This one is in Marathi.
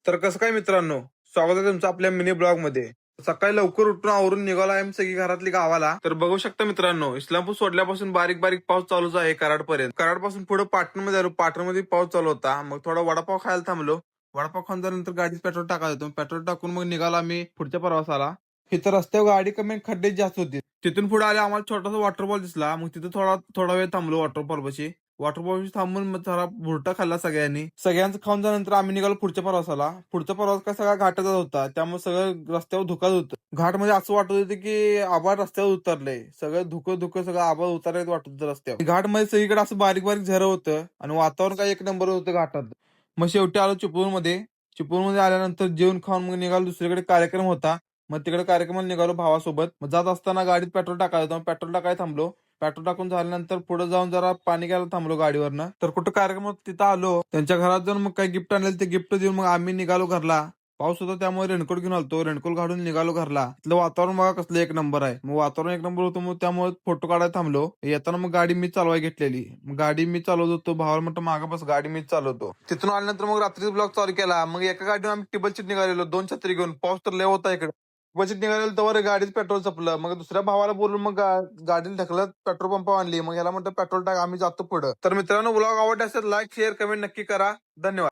तर कसं काय मित्रांनो, स्वागत आहे तुमचं आपल्या मिनी ब्लॉग मध्ये. सकाळी लवकर उठून आवरून निघालो आहे सगळी घरातली गावाला. तर बघू शकता मित्रांनो, इस्लामपूर सोडल्यापासून बारीक बारीक पाऊस चालूच आहे कराड पर्यंत. कराड पासून पुढे पाटणमध्ये आलो, पाटणमध्ये पाऊस चालू होता. मग थोडा वडापाव खायला थांबलो. वडापाव खाल्ल्यानंतर गाडीत पेट्रोल टाकायला होतो. पेट्रोल टाकून मग निघालो आम्ही पुढच्या प्रवासाला. इथं रस्त्यावर गाडी कमी आणि खड्डे जास्त होते. तिथून पुढे आले आम्हाला छोटासा वॉटरफॉल दिसला. मग तिथं थोडा थोडा वेळ थांबलो वॉटरफॉल पाशी. वॉटरफॉल थांबून मग जरा भुरटा खाल्ला सगळ्यांचं खाऊन झाल्यानंतर आम्ही निघालो पुढच्या प्रवासाला. पुढचा प्रवास काय सगळा घाटाचा होता, त्यामुळे सगळं रस्त्यावर धुकत होतं. घाट मध्ये असं वाटत होतं की आभाळ रस्त्यावर उतरलंय, सगळं धुकं धुकं सगळं आभाळ उतरलंय वाटत होतं रस्त्यावर. घाट मध्ये सगळीकडे असं बारीक बारीक झरं होतं आणि वातावरण काय एक नंबर होतं घाटात. मग शेवटी आलो चिपळूणमध्ये. चिपळूणमध्ये आल्यानंतर जेवण खाऊन मग निघालो, दुसरीकडे कार्यक्रम होता. मग तिकडे कार्यक्रमाला निघालो भावासोबत. मग जात असताना गाडीत पेट्रोल टाकायला होतं, पेट्रोल टाकायला थांबलो. पेट्रोल टाकून झाल्यानंतर पुढे जाऊन जरा पाणी घ्यायला थांबलो गाडीवरनं. तर कुठं कार्यक्रम होता तिथं आलो. त्यांच्या घरात जाऊन मग काही गिफ्ट आणले, ते गिफ्ट देऊन मग आम्ही निघालो घरला. पाऊस होता त्यामुळे रेनकोट घेऊन आलतो, रेनकोट घालून निघालो घरला. तिथलं वातावरण बघा कसलं एक नंबर आहे. मग वातावरण एक नंबर होतं, मग त्यामुळे फोटो काढायला थांबलो. येताना मग गाडी मी चालवायला घेतलेली. मग गाडी मी चालवत होतो, भावाला म्हटलं मागं बस, गाडी मीच चालवतो. तिथून आल्यानंतर मग रात्रीचा ब्लॉग चालू केला. मग एका गाडीवर आम्ही टिबल सीट निघालेलो, 2 छत्री घेऊन. पाऊस तर लय होता इकडे. बजेट निघालेलं तेव्हा गाडीत पेट्रोल संपलं. मग दुसऱ्या भावाला बोलून मग गाडीला ढकलत पेट्रोल पंप आणली. मग याला म्हणतं पेट्रोल टाक, आम्ही जातो पुढं. तर मित्रांनो, ब्लॉग आवडला असेल लाईक शेअर कमेंट नक्की करा. धन्यवाद.